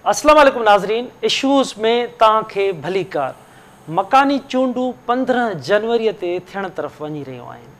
अस्सलाम वालेकुम नाज़रीन। इशूज़ में तव्हांखे भली कार। मकानी चूंडूं 15 जनवरी ते थियण तरफ़ वञी रहियूं आहिनि।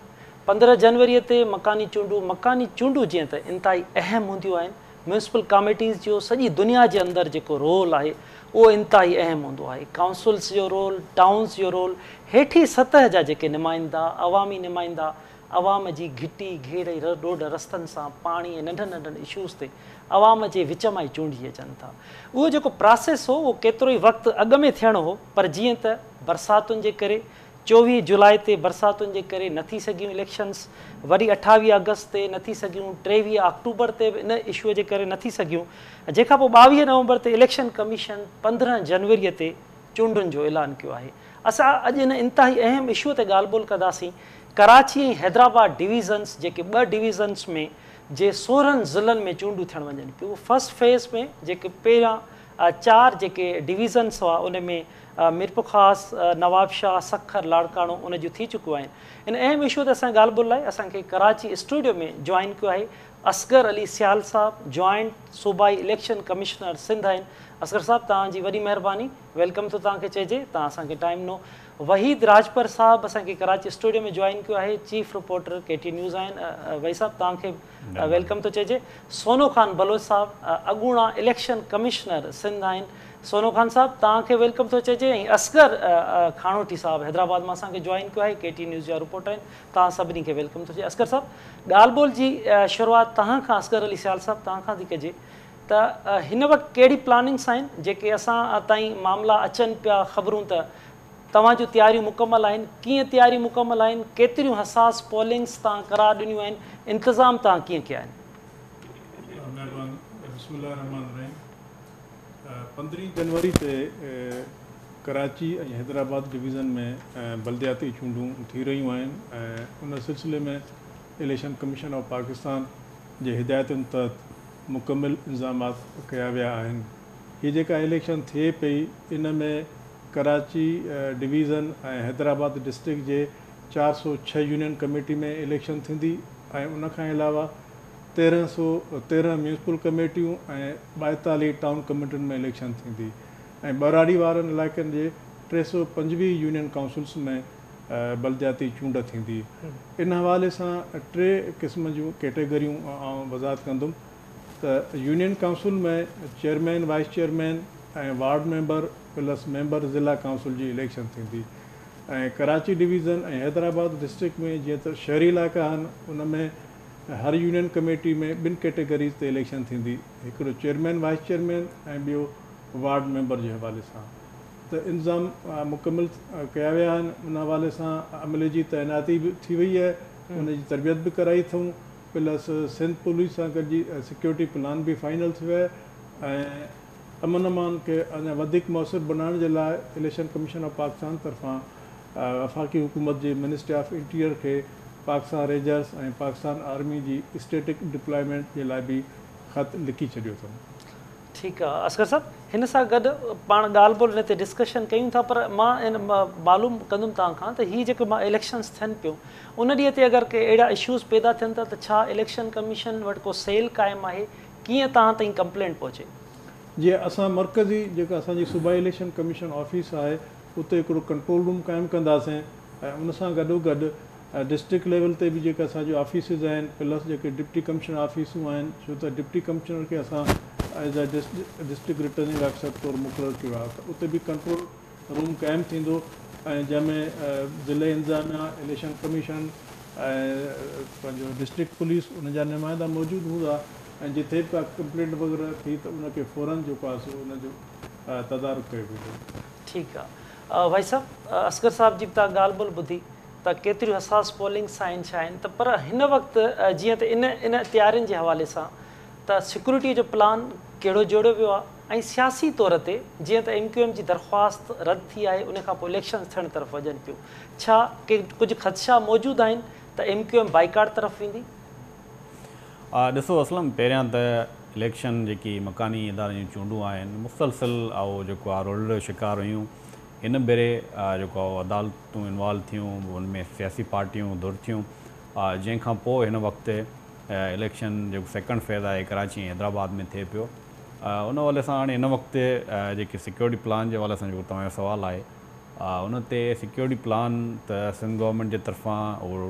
15 जनवरी ते मकानी चूंडूं जीअं त इंतहाई अहम हूंदियूं आहिनि। म्यूनिसिपल कमेटीज़ जो सॼी दुनिया जे अंदरि जेको रोल आहे उहो इंतहाई अहम हूंदो आहे। काउंसिल्स जो रोल, टाउन्स जो रोल, हेठी सतह जा जेके नुमाइंदा, अवामी नुमाइंदा, अवाम जी घिटी घेड़े रोड रस्तनि सां पाणी ऐं नंढनि नंढनि इशूज़ ते अवाम जे विच मां ई चूंडी अचनि था। उहो जेको प्रोसेस हो उहो केतिरो ई वक़्तु अॻु में थियणो हो, पर जीअं त बरसातुनि जे करे 24 जुलाई ते बरसातुनि जे करे न थी सघियूं इलेक्शन्स, वरी 28 अगस्त ते न थी सघियूं, 23 अक्टूबर ते इन इशूअ जे करे न थी सघियूं। जंहिंखां पोइ 22 नवंबर ते इलेक्शन कमीशन 15 जनवरीअ ते चूंडुनि जो ऐलान कयो आहे। असां अॼु इन इंतहाई अहम इशूअ ते ॻाल्हि ॿोल कंदासीं। कराची ऐं हैदराबाद डिवीज़न्स, जेके 2 डिवीज़न्स में जे 16 ज़िलनि में चूंडूं थियण वञनि पियूं। फर्स्ट फेज़ में जेके पहिरियां 4 जेके डिवीज़न्स हुआ उन में मीरपुर ख़ास, नवाबशाह, सखर, लाड़काणो उन जूं थी चुकियूं आहिनि। इन अहम इशू ते असां ॻाल्हि ॿोल लाइ असांखे कराची स्टूडियो में जॉइन कयो आहे असगर अली सियाल साहब, जॉइंट सूबाई इलेक्शन कमिश्नर सिंध आहिनि। असगर साहब, तव्हांजी वॾी महिरबानी, वेलकम थो तव्हांखे चइजे, तव्हां असांखे टाइम ॾिनो। वहीद राजपर साहब असांखे कराची स्टूडियो में जॉइन कयो आहे, चीफ रिपोर्टर KT न्यूज़ आहिनि। वही साहब, तव्हांखे वेलकम थो चइजे। सोनो खान बलोच साहब, अॻूणा इलेक्शन कमिश्नर सिंध आहिनि। सोनो खान साहब, तव्हांखे वेलकम थो चइजे। ऐं असगर खानोटी साहब हैदराबाद मां असांखे जॉइन कयो आहे, KT न्यूज़ जा रिपोर्टर आहिनि। तव्हां सभिनी खे वेलकम थो चए। असगर साहब, ॻाल्हि ॿोल जी शुरूआति तव्हां खां, असगर अली सियाल साहब, तव्हां खां थी कजे त हिन वक़्तु कहिड़ी प्लानिंग्स आहिनि जेके असां ताईं मामला अचनि पिया, ख़बरूं त तव्हां जूं तयारियूं मुकमल आहिनि, कीअं तयारियूं मुकमल आहिनि, केतिरियूं हसास पोलिंग्स तव्हां करार ॾिनियूं आहिनि, इंतिज़ाम तव्हां कीअं कया आहिनि? 15 जनवरी ते कराची ऐं हैदराबाद डिवीज़न में बलदियाती चूंडूं थी रहियूं आहिनि ऐं उन सिलसिले में इलेक्शन कमीशन ऑफ पाकिस्तान जे हिदायतुनि तहत मुकमिल इंतज़ामात कया विया आहिनि। हीअ जेका इलेक्शन थिए पई, इन में कराची डिवीज़न ऐं हैदराबाद डिस्ट्रिक्ट जे 406 यूनियन कमेटी में इलेक्शन थींदी ऐं उनखां अलावा 1313 म्यूनिसिपल कमेटियूं ऐं 42 टाउन कमेटियुनि में इलेक्शन थींदी ऐं ॿराड़ी वारनि इलाइक़नि जे 325 यूनियन काउंसिल्स में बलदियाती चूंड थींदी। इन हवाले सां 3 क़िस्म जूं कैटेगरियूं आउं वज़ाहत कंदुमि त यूनियन काउंसिल में चेयरमैन, वाइस चेयरमैन ऐं वार्ड मेंबर प्लस मेंबर ज़िला काउंसिल जी इलेक्शन थींदी ऐं कराची डिवीज़न ऐं हैदराबाद डिस्ट्रिक्ट में जीअं त शहरी इलाइक़ा आहिनि, उन में हर यूनियन कमेटी में 2 कैटेगरीज़ ते इलेक्शन थींदी, हिकिड़ो चेयरमैन, वाइस चेयरमैन ऐं ॿियो वार्ड मेंबर जे हवाले सां। त इंतज़ाम मुकमिल कया विया आहिनि। उन हवाले सां अमले जी तैनाती बि थी वई आहे, उनजी तरबियत बि कराई अथऊं, प्लस सिंध पुलिस सां गॾिजी सिक्योरिटी प्लान बि फाइनल थियो आहे ऐं अमन अमान खे अञा वधीक मुयसरु बनाइण जे लाइ इलेक्शन कमीशन ऑफ पाकिस्तान तरफ़ां वफ़ाक़ी हुकूमत जे मिनिस्ट्री ऑफ इंटीरियर खे पाकिस्तान रेंजर्स ऐं पाकिस्तान आर्मी जी स्टेटिक डिप्लॉयमेंट जे लाइ बि ख़त लिखी छॾियो अथऊं। ठीकु आहे असगर साहब, हिन सां गॾु पाण ॻाल्हि ॿोल हिन ते डिस्कशन कयूं था, पर मां इन मालूम कंदुमि तव्हां खां त हीअ जेके इलेक्शन्स थियनि पियूं उन ॾींहं ते अगरि के अहिड़ा इशूज़ पैदा थियनि था त छा इलेक्शन कमीशन वटि को सेल क़ाइमु आहे, कीअं तव्हां ताईं कंप्लेंट पहुचे? जीअं असां मर्कज़ी जेका असांजी सूबाई इलेक्शन कमीशन ऑफिस आहे उते हिकिड़ो कंट्रोल रूम क़ाइमु कंदासीं ऐं उन सां गॾोगॾु डिस्ट्रिक्ट लेवल ते बि जेके असांजो ऑफिसिस आहिनि, प्लस जेके डिप्टी कमिश्नर ऑफिसूं आहिनि, छो त डिप्टी कमिश्नर खे असां as a district returning officer तौरु मुक़ररु कयो आहे, त उते बि कंट्रोल रूम क़ाइमु थींदो ऐं जंहिंमें ज़िले इंतज़ामिया, इलेक्शन कमीशन ऐं पंहिंजो डिस्ट्रिक्ट पुलिस उन जा नुमाइंदा मौजूदु हूंदा ऐं जिथे बि का कंप्लेंट वग़ैरह थी त उनखे फ़ौरन जेको आहे सो उनजो तदारुक कयो वेंदो। ठीकु आहे भाई साहब, असगर साहब जी तव्हां ॻाल्हि ॿोल ॿुधी त केतिरियूं हसास पोलिंग्स आहिनि, छा आहिनि, त पर हिन वक़्तु जीअं त इन तयारियुनि जे हवाले सां त सिक्योरिटी जो प्लान कहिड़ो जोड़ियो वियो आहे ऐं सियासी तौर ते जीअं त MQM जी दरख़्वास्त रद्द थी आहे, उनखां पोइ इलेक्शन थियण तरफ़ वञनि पियूं, छा के कुझु ख़दशा मौजूदु आहिनि त MQM बाइकाट तरफ़ वेंदी? ॾिसो असलम, पहिरियां त इलेक्शन जेकी मकानी इदारनि जूं चूंडूं आहिनि मुसलसिल ऐं जेको आहे रोल जो शिकार हुयूं। हिन भेरे जेको अदालतूं इन्वॉल्व थियूं, उनमें सियासी पार्टियूं दुर थियूं, जंहिंखां पोइ हिन वक़्तु इलेक्शन जेको 2nd फेज़ आहे कराची ऐं हैदराबाद में थिए पियो उन हवाले सां हाणे हिन वक़्तु जेके सिक्योरिटी प्लान जे हवाले सां जेको तव्हांजो सुवालु आहे उन ते सिक्योरिटी प्लान त सिंध गवर्नमेंट जे तरफ़ां उहो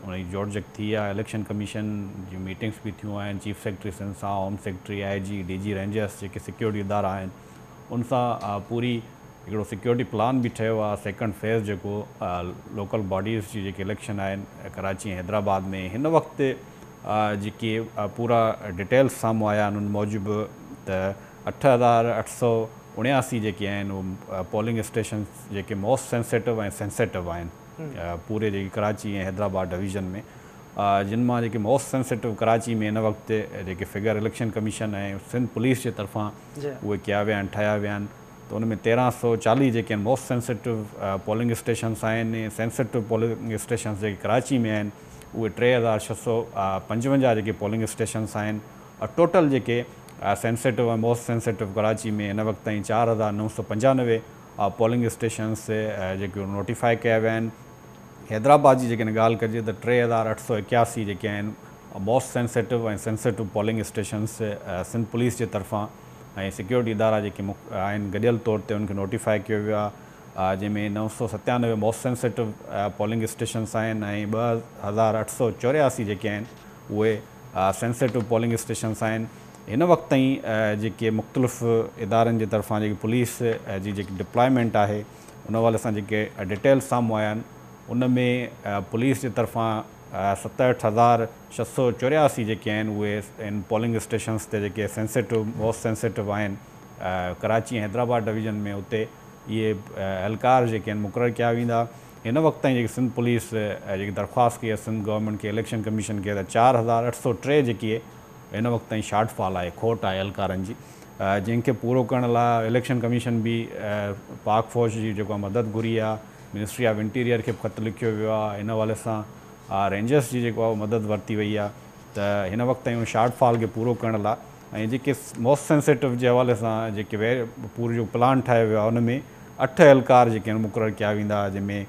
उनजी जोड़जक थी आहे। इलेक्शन कमीशन जी मीटिंग्स बि थियूं आहिनि। चीफ सेक्रेटरी सिंध सां, home secretary, IG, DG rangers जेके सिक्योरिटी इदारा आहिनि उन सां पूरी हिकिड़ो सिक्योरिटी प्लान बि ठहियो आहे। सेकेंड फेज़ जेको लोकल बॉडीज़ जी जेके इलेक्शन आहिनि कराची ऐं हैदराबाद में, हिन वक़्तु जेके पूरा डिटेल्स साम्हूं आया आहिनि उन मूजिबि त 8,879 जेके आहिनि उहे पोलिंग स्टेशन जेके मोस्ट सेंसिटिव ऐं सेंसिटिव आहिनि पूरे जेके कराची ऐं हैदराबाद डिवीज़न में, जिन मां जेके मोस्ट सेंसिटिव कराची में हिन वक़्तु जेके फिगर इलेक्शन कमीशन ऐं सिंध पुलिस जे तरफ़ां उहे कया विया आहिनि, ठाहिया विया आहिनि। त उन में 1340 जेके आहिनि मोस्ट सेंसिटिव पोलिंग स्टेशन्स आहिनि। सेंसिटिव पोलिंग स्टेशन्स जेके कराची में आहिनि उहे 3,655 जेके पोलिंग स्टेशन्स आहिनि। टोटल जेके सेंसिटिव ऐं मोस्ट सेंसिटिव कराची में हिन वक़्तु ताईं 4,995 पोलिंग स्टेशन्स जेके नोटिफाई कया विया आहिनि। हैदराबाद जी जेकॾहिं ॻाल्हि कजे त 3,881 जेके आहिनि मोस्ट सेंसिटिव ऐं sensitive polling stations Sindh police जे तरफ़ां ऐं सिक्योरिटी इदारा जेके आहिनि गॾियल तौर ते उनखे नोटिफाई कयो वियो आहे, जंहिंमें 997 मोस्ट सेंसिटिव पोलिंग स्टेशन्स आहिनि ऐं 2,884 जेके आहिनि उहे सेंसिटिव पोलिंग स्टेशन्स आहिनि। हिन वक़्तु ताईं जेके मुख़्तलिफ़ इदारनि जे तरफ़ां जेकी पुलिस जी जेकी डिप्लॉयमेंट आहे उन हवाले सां जेके डिटेल्स साम्हूं आया आहिनि उन में पुलिस जे तरफ़ां 67,684 जेके आहिनि उहे इन पोलिंग स्टेशन्स ते जेके सेंसिटिव मोस्ट सेंसिटिव आहिनि कराची ऐं हैदराबाद डिवीज़न में, उते इहे एहलकार जेके आहिनि मुक़ररु कया वेंदा। हिन वक़्तु ताईं जेकी सिंध पुलिस जेकी दरख़्वास्त कई आहे सिंध गवर्नमेंट खे, इलेक्शन कमीशन खे, त 4,803 जेकी हिन वक़्तु ताईं शॉर्टफॉल आहे, खोट आहे एहलकारनि जी, जंहिंखे पूरो करण लाइ इलेक्शन कमीशन बि पाक फ़ौज जी जेको मदद घुरी आहे। मिनिस्ट्री ऑफ इंटीरियर खे ख़तु लिखियो वियो आहे। हिन हवाले सां रेंजर्स जी जेको आहे मदद वरिती वई आहे। त हिन वक़्तु ताईं उन शॉर्टफॉल खे पूरो करण लाइ ऐं जेके मोस्ट सेंसिटिव जे हवाले सां जेके पूरो जो प्लान ठाहियो वियो आहे उन में 8 एहलकार जेके आहिनि मुक़ररु कया वेंदा, जंहिंमें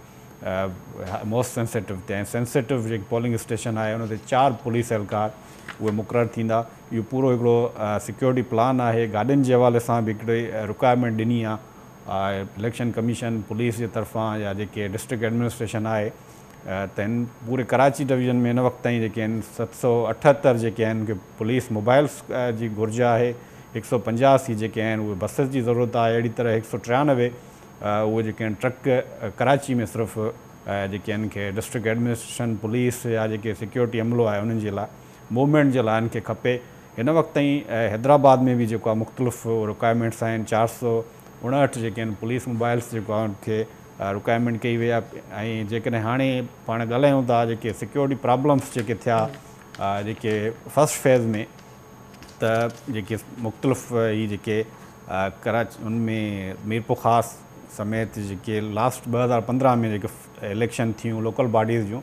मोस्ट सेंसिटिव ते ऐं सेंसिटिव जेके पोलिंग स्टेशन आहे उन ते 4 पुलिस एहलकार उहे मुक़ररु थींदा। इहो पूरो हिकिड़ो सिक्योरिटी प्लान आहे। गाॾियुनि जे हवाले सां बि हिकिड़ी रिक्वायरमेंट ॾिनी आहे इलेक्शन कमीशन पुलिस जे तरफ़ां या जेके डिस्ट्रिक्ट एडमिनिस्ट्रेशन आहे। त हिन पूरे कराची डिवीज़न में हिन वक़्तु ताईं जेके आहिनि 778 जेके आहिनि उनखे पुलिस मोबाइल्स जी घुरिज आहे। 185 जेके आहिनि उहे बसिस जी ज़रूरत आहे। अहिड़ी तरह 193 उहे जेके आहिनि ट्रक कराची में सिर्फ़ु जेके आहिनि खे डिस्ट्रिक्ट एडमिनिस्ट्रेशन पुलिस या जेके सिक्योरिटी अमलो आहे उन्हनि जे लाइ मूवमेंट जे लाइ इनखे खपे। हिन वक़्तु ताईं हैदराबाद में बि जेको आहे मुख़्तलिफ़ रिक्वायरमेंट्स आहिनि। 459 जेके आहिनि पुलिस मोबाइल्स जेको आहे उनखे रिक्वायरमेंट कई वई आहे। ऐं जेकॾहिं हाणे पाण ॻाल्हायूं था जेके सिक्योरिटी प्रॉब्लम्स जेके थिया जेके फस्ट फेज़ में, त जेके मुख़्तलिफ़ ही जेके कराची उनमें मीरपुर ख़ास समेत जेके लास्ट 2015 में जेके इलेक्शन थियूं लोकल बॉडीज़ जूं,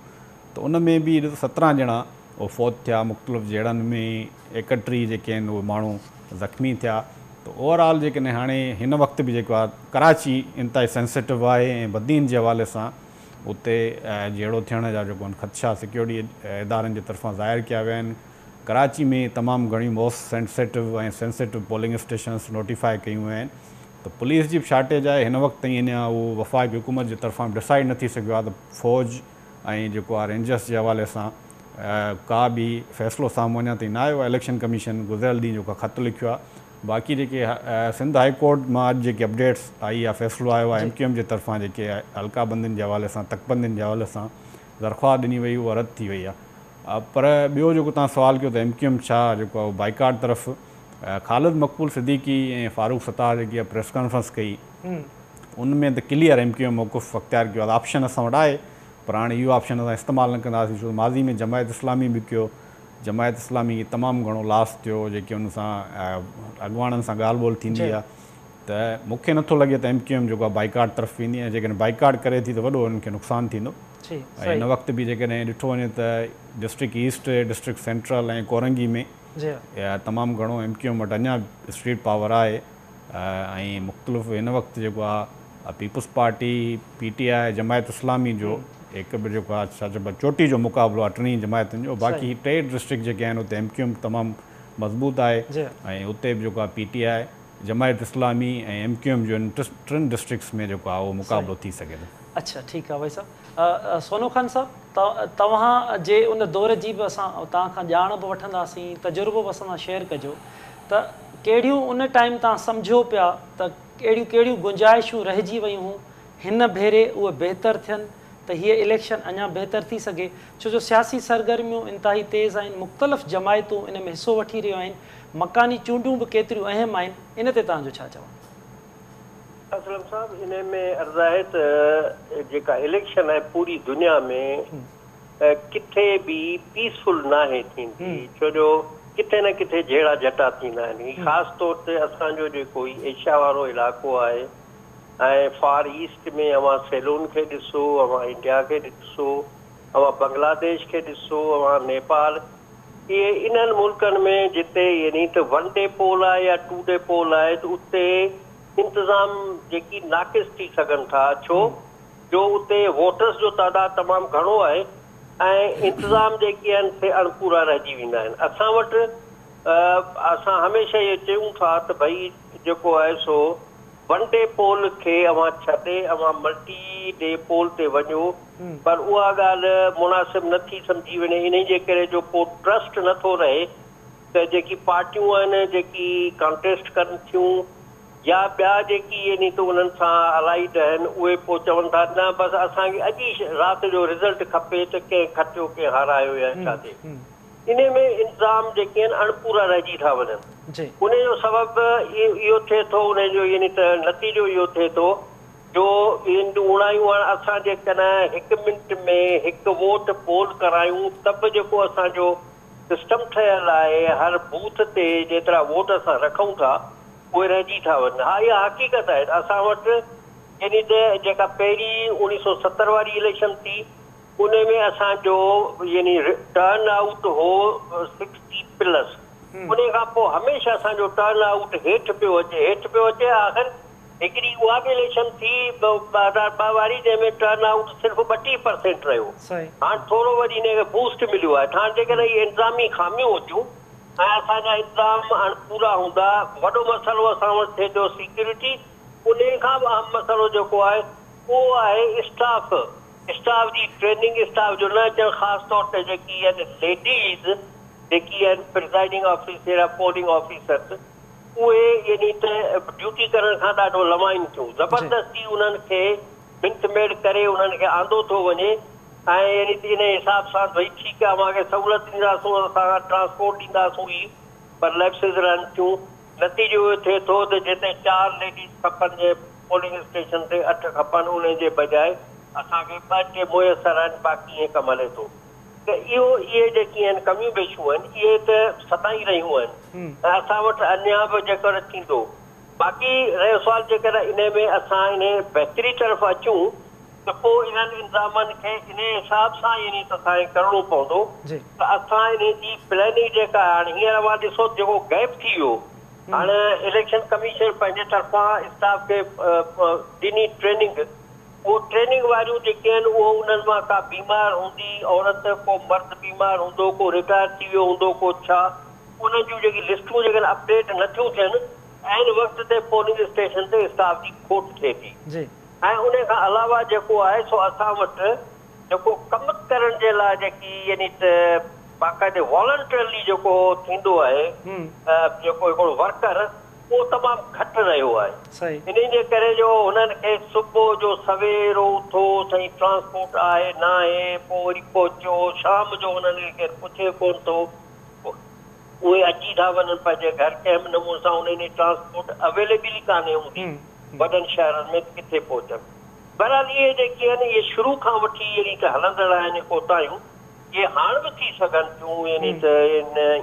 त उन में बि 17 ॼणा उहे फौत थिया। मुख़्तलिफ़ जहिड़नि में 31 जेके आहिनि उहे माण्हू ज़ख़्मी थिया। त ओवरऑल जेकॾहिं हाणे हिन वक़्तु बि जेको आहे कराची इंतिहाई सेंसिटिव आहे ऐं बदीन जे हवाले सां उते जहिड़ो थियण जा जेको आहिनि ख़दशा सिक्योरिटी इदारनि जे तरफ़ां ज़ाहिर कया विया आहिनि। कराची में तमामु घणी मोस्ट सेंसिटिव ऐं सेंसिटिव पोलिंग स्टेशन्स नोटिफाई कयूं वियूं आहिनि। त पुलिस जी बि शार्टेज आहे। हिन वक़्तु ताईं अञा उहो वफ़ाक़ी हुकूमत जे तरफ़ां डिसाइड न थी सघियो आहे त फ़ौज ऐं जेको आहे रेंजर्स जे हवाले सां का बि फ़ैसिलो साम्हूं अञा ताईं न आयो आहे। इलेक्शन कमीशन गुज़िरियल ॾींहुं जेको ख़तु लिखियो आहे। बाक़ी जेके सिंध हाई कोर्ट मां अॼु जेके अपडेट्स आई आहे, फ़ैसिलो आयो आहे MQM जे तरफ़ां जेके हल्का बंदियुनि जे हवाले सां तकबंदियुनि जे हवाले सां दरख़्वास्त ॾिनी वई उहा रद्द थी वई आहे। पर ॿियो जेको तव्हां सुवालु कयो त MQM छा जेको आहे बाइकाट तरफ़ ख़ालिद मक़बूल सिद्दीकी ऐं फारूक सत्तार जेकी आहे प्रेस कॉन्फ्रेंस कई, उनमें त क्लियर MQM मौक़ुफ़ अख़्तियार कयो आहे। ऑप्शन असां वटि आहे, पर हाणे इहो ऑप्शन असां इस्तेमालु न कंदासीं छो माज़ी में जमायत इस्लामी बि कयो। जमायत इस्लामी खे तमामु घणो लॉस थियो, जेके उन सां अॻुवाणनि सां ॻाल्हि ॿोल थींदी आहे। त मूंखे नथो लॻे त MQM जेको आहे बाइकाट तरफ़ वेंदी आहे। जेकॾहिं बाइकाट करे थी त वॾो उनखे नुक़सानु थींदो। ऐं हिन वक़्तु बि जेकॾहिं ॾिठो वञे त डिस्ट्रिक्ट ईस्ट, डिस्ट्रिक्ट सेंट्रल ऐं कोरंगी में तमामु घणो MQM वटि अञा स्ट्रीट पावर आहे। ऐं मुख़्तलिफ़ हिन वक़्तु जेको आहे पीपल्स पार्टी, PTI, जमायत इस्लामी जो हिकु बि जेको आहे छा चइबो आहे चोटी जो मुक़ाबिलो आहे टिनी जमायतुनि जो। बाक़ी 3 डिस्ट्रिक्ट जेके आहिनि उते MQM तमामु मज़बूत आहे ऐं उते बि जेको आहे PTI जमायत इस्लामी ऐं MQM जो टिनि डिस्ट्रिक्ट्स में जेको आहे उहो मुक़ाबिलो थी सघे थो। अच्छा ठीकु आहे भाई साहब। सोनू ख़ान साहब तव्हां जे उन दौर जी बि असां तव्हां खां ॼाण बि वठंदासीं, तजुर्बो बि असां सां शेयर कजो त कहिड़ियूं उन टाइम तव्हां सम्झो पिया त कहिड़ियूं कहिड़ियूं गुंजाइशूं रहिजी वियूं हुयूं, हिन भेरे उहे बहितर थियनि त हीअ इलेक्शन अञा बहितर थी सघे, छो जो सियासी सरगर्मियूं इंतिहाई तेज़ आहिनि, मुख़्तलिफ़ जमायतूं इन में हिसो वठी रहियूं आहिनि, मकानी चूंडूं बि केतिरियूं अहम आहिनि, इन ते तव्हांजो छा चवणु? असलम साहब, इन में अर्ज़ु आहे त जेका इलेक्शन आहे पूरी दुनिया में किथे बि पीसफुल नाहे थींदी, छो जो किथे न किथे जहिड़ा जटा थींदा आहिनि। ख़ासि तौर ते असांजो जेको एशिया वारो इलाइक़ो आहे ऐं फार ईस्ट में अवां सेलोन खे ॾिसो, अवां इंडिया खे ॾिसो, अवां बांग्लादेश खे ॾिसो, अवां नेपाल, इहे इन्हनि मुल्कनि में जिते यानी त 1 डे पोल आहे या 2 डे पोल आहे त उते इंतज़ाम जेकी नाक़िस थी सघनि था, छो जो उते वोटर्स जो तइदाद तमामु घणो आहे ऐं इंतज़ाम जेके आहिनि से अणपूरा रहिजी वेंदा आहिनि। असां वटि असां हमेशह इहे चयूं था त भई जेको आहे सो 1 डे पोल खे अवां छॾे अवां मल्टी डे पोल ते वञो, पर उहा ॻाल्हि मुनासिब नथी सम्झी वञे, इन जे करे जो को ट्रस्ट नथो रहे त जेकी पार्टियूं आहिनि जेकी कॉन्टेस्ट कनि थियूं या ॿिया जेकी यानी त उन्हनि सां अलाइड आहिनि उहे पोइ चवनि था न बसि असांखे अॼु ई राति जो रिज़ल्ट खपे त कंहिं खटियो कंहिं हारायो या छा थिए। इन में इंतज़ाम जेके आहिनि अणपूरा रहिजी था वञनि, उन जो सबबु इहो थिए थो, उन जो यानी त नतीजो इहो थिए थो जो उणायूं असां जेकॾहिं 1 मिंट में 1 वोट पोल करायूं त बि जेको असांजो सिस्टम ठहियलु आहे हर बूथ ते जेतिरा वोट असां रखूं था उहे रहिजी था वञनि। हा, इहा हक़ीक़त आहे। असां वटि यानी त जेका पहिरीं 1970 वारी इलेक्शन थी उन में असांजो यानी टर्न आउट हो 60+, उन खां पोइ हमेशह असांजो टर्न आउट हेठि पियो अचे। आख़िर हिकिड़ी उहा बि इलेक्शन थी 2002 वारी जंहिंमें टर्न आउट सिर्फ़ु 32% रहियो। हाणे थोरो वरी हिनखे बूस्ट मिलियो आहे। हाणे जेकॾहिं इहे इंतज़ामी खामियूं हुजूं ऐं असांजा इंतज़ाम अणपूरा हूंदा, वॾो मसइलो असां वटि थिए थो सिक्योरिटी, उन खां बि अहम मसइलो जेको आहे उहो आहे स्टाफ जी ट्रेनिंग, स्टाफ जो न अचणु, ख़ासि तौर ते जेकी आहिनि लेडीज़ जेकी आहिनि प्रिज़ाइडिंग ऑफिसर या पोलिंग ऑफिसर्स, उहे यानी त ड्यूटी करण खां ॾाढो लवाइनि थियूं, ज़बरदस्ती उन्हनि खे मिंट मेड करे उन्हनि खे आंदो थो वञे ऐं यानी त इन हिसाब सां भई ठीकु आहे असांखे सहूलियत ॾींदासूं, असां ट्रांसपोर्ट ॾींदासूं ई, पर लैप्सिस रहनि थियूं। नतीजो इहो थिए थो त जिते 4 लेडीज़ खपनि जे पोलिंग स्टेशन ते 8 खपनि, उन जे बजाए असांखे 2 टे मुयसरु आहिनि, बाक़ी ईअं कमु हले थो। त इहे जेकी आहिनि कमियूं पेशियूं आहिनि इहे त सताई रहियूं आहिनि ऐं असां वटि अञा बि जेकर थींदो। बाक़ी रहियो सुवाल जेकर इन में असां इन बहितरी तरफ़ अचूं त पोइ इन्हनि इंतज़ामनि खे इन हिसाब सां यानी त असांखे करिणो पवंदो त असां इन जी प्लानिंग जेका हाणे हींअर मां ॾिसो जेको गैप थी वियो, हाणे इलेक्शन कमीशन पंहिंजे तरफ़ां स्टाफ खे ॾिनी ट्रेनिंग, उहो ट्रेनिंग वारियूं जेके आहिनि उहो उन्हनि मां का बीमार हूंदी औरत, को मर्द बीमार हूंदो, को रिटायर थी वियो हूंदो, को छा, उन्हनि जूं जेकी लिस्टूं जेके अपडेट नथियूं थियनि ऐं वक़्त ते पोलिंग स्टेशन ते स्टाफ जी खोट थिए थी। ऐं उन खां अलावा जेको आहे सो असां वटि जेको कमु करण जे लाइ जेकी यानी त बाक़ाइदे वॉलंटियरली जेको थींदो आहे जेको हिकिड़ो वर्कर, उहो तमामु घटि रहियो आहे। इन जे करे जो हुननि खे सुबुह जो सवेरो उथो साईं ट्रांसपोर्ट आहे न आहे, पोइ वरी पहुचो, शाम जो हुननि खे पुछे कोन थो, उहे अची था वञनि पंहिंजे घर, कंहिं बि नमूने सां उन जी ट्रांसपोर्ट अवेलेबल ई कान्हे हूंदी वॾनि शहरनि में किथे पहुचनि। बहरहाल इहे जेके आहिनि इहे शुरू खां वठी यानी त हलंदड़ आहिनि कोताहियूं, इहे हाणे बि थी सघनि थियूं यानी त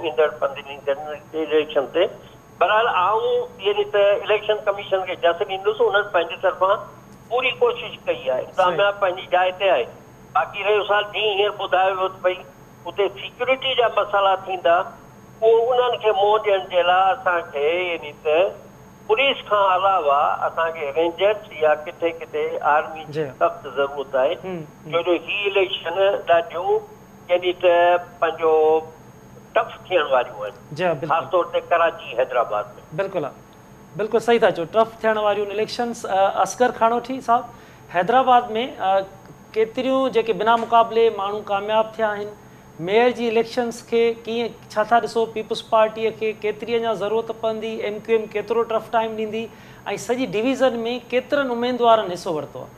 ईंदड़ 15 जनवरी इलेक्शन ते। बहरहाल आऊं यानी त इलेक्शन कमीशन खे जस ॾींदुसि, उन्हनि पंहिंजे तरफ़ां पूरी कोशिशि कई आहे, इंतज़ामिया पंहिंजी जाइ ते आहे। बाक़ी रहियो साल जीअं हींअर ॿुधायो वियो त भई उते सिक्योरिटी जा मसाला थींदा, उहो उन्हनि खे मोह ॾियण जे लाइ असांखे यानी त पुलिस खां अलावा असांखे रेंजर्स या किथे किथे आर्मी जी सख़्तु ज़रूरत आहे, छो जो ही इलेक्शन ॾाढियूं यानी त पंहिंजो टफ थियण वारियूं आहिनि, जी बिल्कुलु ख़ासि तौर ते कराची हैदराबाद में। बिल्कुलु बिल्कुलु सही था चओ, टफ थियण वारियूं इलेक्शन्स। असगर खानोठी साहब, हैदराबाद में केतिरियूं जेके बिना मुक़ाबले माण्हू कामयाब थिया आहिनि, मेयर जी इलेक्शन्स खे कीअं छा था ॾिसो? पीपुल्स पार्टीअ खे केतिरी अञा ज़रूरत पवंदी? MQM केतिरो टफ टाइम ॾींदी? ऐं सॼी डिवीज़न में केतिरनि उमेदवारनि हिसो वरितो आहे?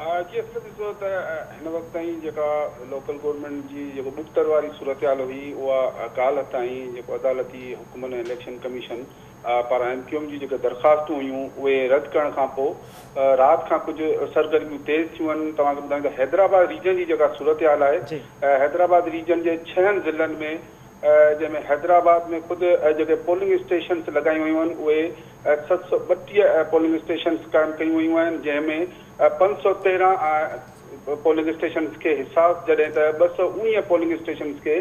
जी असल ॾिसो त हिन वक़्त ताईं जेका लोकल गवर्नमेंट जी जेको मुख़्तर वारी सूरत हाल हुई, उहा काल्ह ताईं जेको अदालती हुकुमनि इलेक्शन कमीशन पारां MQM जी जेके दरख़्वास्तूं हुयूं उहे रद्द करण खां पोइ राति खां कुझु सरगर्मियूं तेज़ थियूं आहिनि। तव्हांखे ॿुधायां त हैदराबाद रीजन जी जेका सूरत हाल आहे, हैदराबाद रीजन जे 6 ज़िलनि में, जंहिंमें हैदराबाद में ख़ुदि जेके पोलिंग स्टेशन्स लॻायूं वयूं आहिनि उहे 732 पोलिंग स्टेशन्स क़ाइमु कयूं वयूं आहिनि, जंहिंमें 513 पोलिंग स्टेशन्स खे हिसास, जॾहिं त 219 पोलिंग स्टेशन्स खे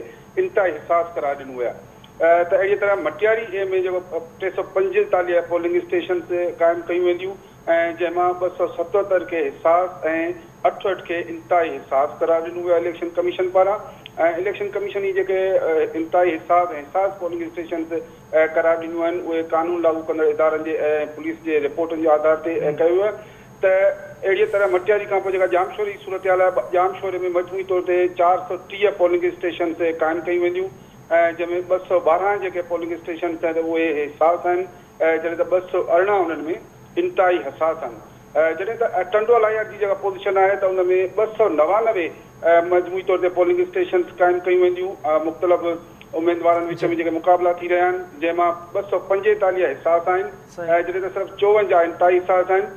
इंतिहाई हिसास करार ॾिनो विया। त अहिड़ी तरह मटियारी में जेको 345 पोलिंग स्टेशन्स क़ाइमु कयूं वेंदियूं ऐं जंहिंमां 277 खे हिसास ऐं 68 खे इंतिहाई हिसास करार ॾिनो वियो इलेक्शन कमीशन पारां। ऐं इलेक्शन कमीशन जी जेके इंतिहाई हिसास ऐं हिसास पोलिंग स्टेशन्स करार ॾिनियूं आहिनि उहे कानून लागू कंदड़ इदारनि जे ऐं पुलिस जे रिपोर्टुनि जे आधार ते कयो वियो आहे। त अहिड़ीअ तरह मटियारी खां पोइ जेका जामशोरी सूरत हाल आहे, जामशोरी में मजमूई तौर ते 430 पोलिंग स्टेशन्स क़ाइमु कयूं वेंदियूं ऐं जंहिंमें 212 जेके पोलिंग स्टेशन्स आहिनि उहे हिसास आहिनि, जॾहिं त 218 उन्हनि में इंतिहाई हसास आहिनि। जॾहिं त टंडो लायर जी जेका पोज़ीशन आहे त उन में 299 मजमूई तौर ते पोलिंग स्टेशन्स क़ाइमु कयूं वेंदियूं मुख़्तलिफ़ उमेदवारनि विच में जेके मुक़ाबला थी रहिया आहिनि, जंहिंमां 245 हिसास आहिनि ऐं जॾहिं त सिर्फ़ु 54 इंतिहाई हिसास आहिनि।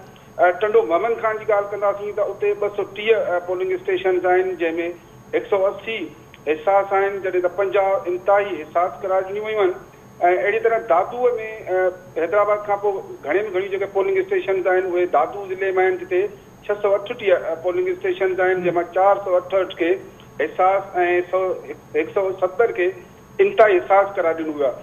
टंडो मोहम्मद खान जी ॻाल्हि कंदासीं त उते 230 पोलिंग स्टेशन्स आहिनि, जंहिंमें 180 हिसास आहिनि, जॾहिं त 50 इंतिहाई हिसास करार ॾिनियूं वयूं आहिनि। ऐं अहिड़ी तरह दादूअ में हैदराबाद खां पोइ घणे में घणी जेके पोलिंग स्टेशन्स आहिनि उहे दादू ज़िले में आहिनि, जिते 638 पोलिंग स्टेशन्स आहिनि, जंहिंमां 468 खे हिसास ऐं 170 खे इंतिहाई हिसास करार ॾिनो वियो आहे।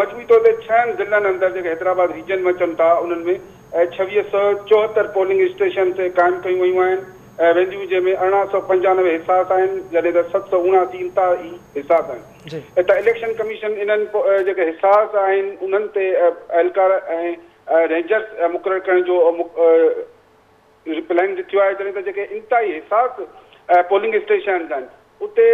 मजमूई तौर ते 6 ज़िलनि अंदरि जेके हैदराबाद रीजन में अचनि था उन्हनि में 2674 पोलिंग स्टेशन्स क़ाइमु कयूं वयूं आहिनि वेंदियूं, जंहिंमें 1895 हिसास आहिनि, जॾहिं त 779 इंतिहाई हिसास आहिनि। त इलेक्शन कमीशन इन्हनि जेके हिसास आहिनि उन्हनि ते एहलकार ऐं रेंजर्स मुक़ररु करण जो प्लान थियो आहे, जॾहिं त जेके इंतिहाई हिसास पोलिंग स्टेशन्स आहिनि उते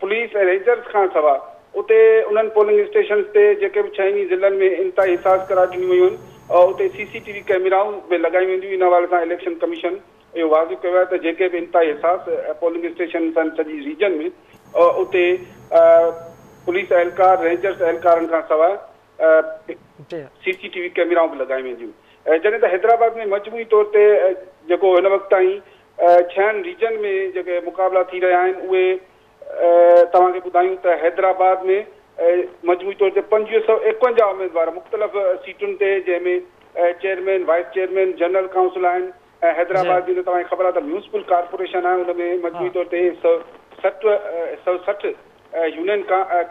पुलिस ऐं रेंजर्स खां सवाइ उते उन्हनि पोलिंग स्टेशन्स ते जेके बि 6 ज़िलनि में इंतिहाई हिसास करार ॾिनियूं वयूं आहिनि और उते CCTV कैमराऊं बि लॻाई वेंदियूं। इन हवाले सां इलेक्शन कमीशन इहो वाज़िब कयो आहे त जेके बि इंतिहाई हिसास पोलिंग स्टेशन्स आहिनि सॼी रीजन में उते पुलिस एहलकार रेंजर्स एहलकारनि खां सवाइ CCTV कैमराऊं बि लॻाई वेंदियूं। जॾहिं त हैदराबाद में मजमूई तौर ते जेको हिन वक़्त ताईं 6 रीजन में जेके मुक़ाबला थी रहिया आहिनि उहे तव्हांखे ॿुधायूं त हैदराबाद में मजमूई तौर ते 551 उमेदवार मुख़्तलिफ़ सीटुनि ते, जंहिंमें chairman, wise chairman, general council आहिनि ऐं हैदराबाद जी त तव्हांखे ख़बर आहे त म्यूनिसिपल कॉर्पोरेशन आहे, उन में मजमूई तौर ते 160 यूनियन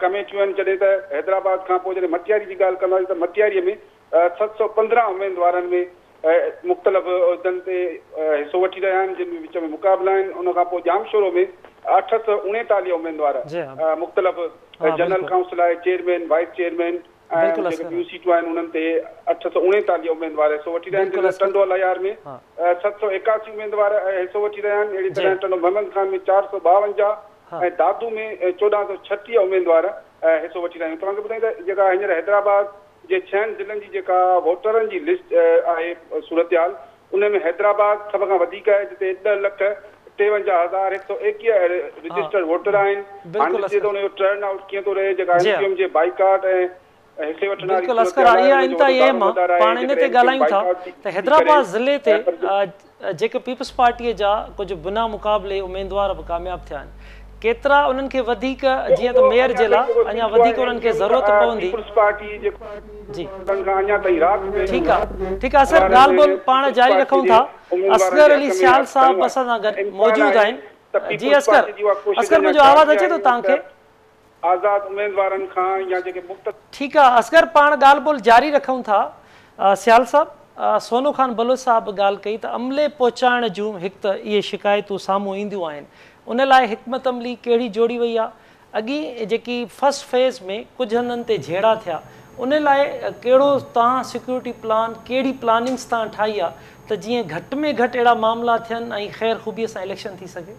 कमेटियूं आहिनि। जॾहिं त हैदराबाद खां पोइ जॾहिं मटियारी जी ॻाल्हि कंदासीं त मटियारीअ में 715 उमेदवारनि में मुख़्तलिफ़ उहिदनि ते हिसो वठी रहिया आहिनि, जिन में विच में मुक़ाबला आहिनि। उन खां पोइ जामशोरो में 839 उमेदवार मुख़्तलिफ़ जनरल काउंसिल आहे, चेयरमैन, वाइस चेयरमैन ऐं जेके ॿियूं सीटूं आहिनि उन्हनि ते 839 उमेदवार हिसो वठी रहिया आहिनि। टंडो लायर में 781 उमेदवार हिसो वठी रहिया आहिनि। अहिड़ी तरह टंडो मोहम्मद खान में 452 ऐं दादू में 1436 उमेदवार हिसो वठी रहिया आहिनि। तव्हांखे ॿुधाईं त जेका हींअर हैदराबाद जे 6 ज़िलनि जी जेका वोटरनि जी लिस्ट आहे सूरत हाल, उन में हैदराबाद सभ खां वधीक आहे, जिते 10,53,121 रजिस्टर्ड वोटर आहिनि। हाणे ॾिसे थो उनजो टर्न आउट कीअं थो रहे, जेका MQM जे बाइकाट ऐं हिसे वठण वारी पाण इन ते ॻाल्हायूं था त हैदराबाद ज़िले ते जेके पीपल्स पार्टीअ जा कुझु बिना मुक़ाबले उमेदवार बि कामयाब थिया आहिनि, केतिरा उन्हनि खे वधीक जीअं त मेयर जे लाइ अञा वधीक उन्हनि खे ज़रूरत पवंदी? जी ठीकु आहे सर, ॻाल्हि ॿोल पाण जारी रखूं था। असगर अली सियाल साहब असां सां गॾु मौजूदु आहिनि। जी असगर, मुंहिंजो आवाज़ अचे थो तव्हांखे? आज़ाद उम्मीदवारनि खां या जेके ठीकु आहे असगर, पाण ॻाल्हि ॿोल जारी रखूं था। सियाल साहब, सोनू खान बलोच साहब ॻाल्हि कई त अमले पहुचाइण जूं हिकु त इहे शिकायतूं साम्हूं ईंदियूं आहिनि, उन लाइ हिकमत अमली कहिड़ी जोड़ी वई आहे अॻी जेकी फर्स्ट फेज़ में कुझु हंधनि ते झेड़ा थिया उन लाइ कहिड़ो तव्हां सिक्योरिटी प्लान कहिड़ी प्लानिंग्स तव्हां ठाही आहे त जीअं घटि में घटि अहिड़ा मामला थियनि ऐं ख़ैर ख़ूबीअ सां इलेक्शन थी सघे?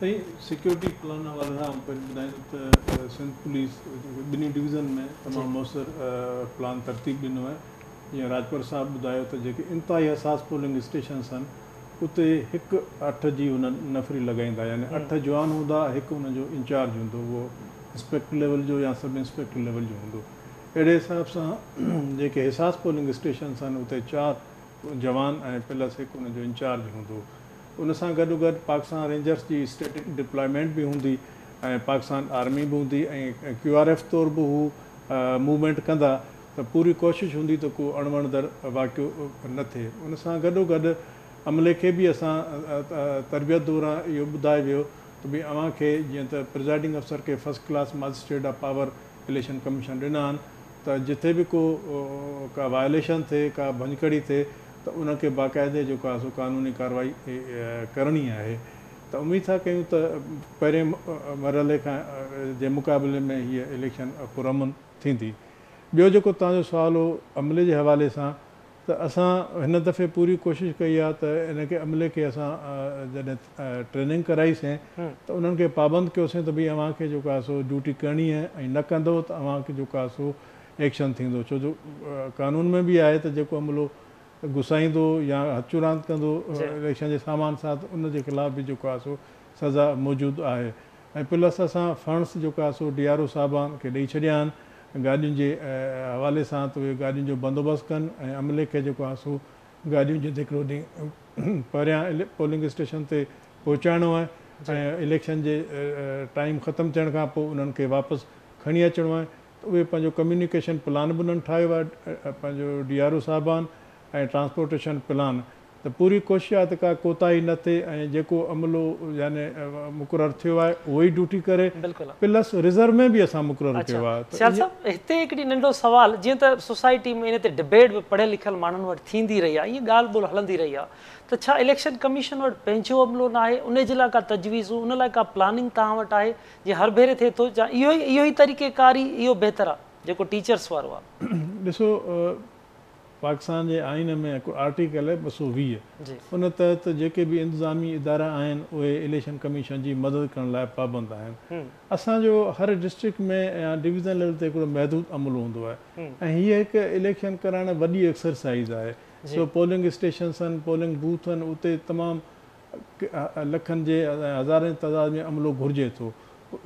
भई सिक्योरिटी प्लान हवाले सां ॿुधायूं त सिंध पुलिस ॿिन्ही डिवीज़न में तमामु मुयसर प्लान तरतीब ॾिनो आहे। जीअं राजपुर साहिबु ॿुधायो त जेके इंतिहाई हसास पोलिंग स्टेशन्स आहिनि उते 1 8 जी हुन नफ़री लॻाईंदा, यानी 8 जवान हूंदा, हिकु हुनजो इंचार्ज हूंदो, उहो इंस्पेक्टर लेवल जो या सब इंस्पेक्टर लेवल जो हूंदो। अहिड़े हिसाब सां जेके हिसास पोलिंग स्टेशन्स आहिनि उते 4 जवान ऐं प्लस हिकु हुनजो इंचार्ज हूंदो। उन सां गॾोगॾु पाकिस्तान रेंजर्स जी स्टेटिक डिप्लॉयमेंट बि हूंदी ऐं पाकिस्तान आर्मी बि हूंदी ऐं QRF तौरु बि हू मूवमेंट कंदा, त पूरी कोशिशि हूंदी त को अणवणदड़ वाक़ियो न थिए। उन सां गॾोगॾु अमले खे बि असां तरबियत दौरान इहो ॿुधायो वियो त भई अव्हांखे जीअं त प्रिज़ाइडिंग अफ़सर खे first class magistrate of power election commission ॾिना आहिनि, त जिथे बि का वायलेशन थिए, का भंजकड़ी थिए, त उनखे बाक़ाइदे जेको आहे सो क़ानूनी कार्रवाई करणी आहे। त उमेदु था कयूं त पहिरें मरहले खां जे मुक़ाबले में हीअ इलेक्शन पुरअमन थींदी। ॿियो जेको तव्हांजो सुवाल हो अमले जे हवाले सां, त असां हिन दफ़े पूरी कोशिशि कई आहे त इनखे अमले खे असां जॾहिं ट्रेनिंग कराईसीं त उन्हनि खे पाबंद कयोसीं त भई अव्हांखे जेको आहे सो ड्यूटी करणी आहे ऐं न कंदो त अव्हांखे जेको आहे सो एक्शन थींदो। छो जो कानून में बि आहे त जेको अमलो घुसाईंदो या हथु रांदि कंदो इलेक्शन जे सामान सां, त उनजे ख़िलाफ़ बि जेको आहे सो सज़ा मौजूदु आहे। ऐं प्लस असां फंड्स जेको आहे सो DRO साहिबान खे ॾेई छॾिया आहिनि गाॾियुनि जे हवाले सां, त उहे गाॾियुनि जो बंदोबस्तु कनि ऐं अमले खे जेको आहे सो गाॾियुनि जे हिकिड़ो ॾींहुं परियां पोलिंग स्टेशन ते पहुचाइणो आहे ऐं इलेक्शन जे टाइम ख़तमु थियण खां पोइ उन्हनि खे वापसि खणी अचिणो आहे। त उहे पंहिंजो कम्यूनिकेशन प्लान बि उन्हनि ठाहियो आहे, पंहिंजो DRO साहिबान ऐं ट्रांसपोर्टेशन प्लान। त पूरी कोशिशि आहे त का कोताही न थिए ऐं जेको अमलो यानी मुक़ररु थियो आहे उहो ई ड्यूटी करे, प्लस रिज़र्व में बि असां मुक़ररु कयो आहे। सियाल साहब, हिते हिकिड़ी नंढो सवाल, जीअं त सोसाइटी में इन ते डिबेट बि पढ़ियल लिखियल माण्हुनि वटि थींदी रही आहे, ईअं ॻाल्हि ॿोल हलंदी रही आहे, त छा इलेक्शन कमीशन वटि पंहिंजो अमलो न आहे? उन जे लाइ का तजवीज़ूं, उन लाइ का प्लानिंग तव्हां वटि आहे? जीअं हर भेरे थिए थो, या इहो ई तरीक़ेकारी इहो बहितरु आहे जेको टीचर्स वारो आहे? ॾिसो, पाकिस्तान जे आइन में हिकु आर्टिकल आहे 220, उन तहत जेके बि इंतिज़ामी इदारा आहिनि उहे इलेक्शन कमीशन जी मदद करण लाइ पाबंद आहिनि। असांजो हर डिस्ट्रिक्ट में या डिवीज़न लेवल ते हिकिड़ो महदूद अमलो हूंदो आहे ऐं हीअ हिकु इलेक्शन कराइण वॾी एक्सरसाइज़ आहे। सो पोलिंग स्टेशन्स आहिनि, पोलिंग बूथ आहिनि, उते तमामु लखनि जे हज़ारनि तइदाद में अमलो घुरिजे थो।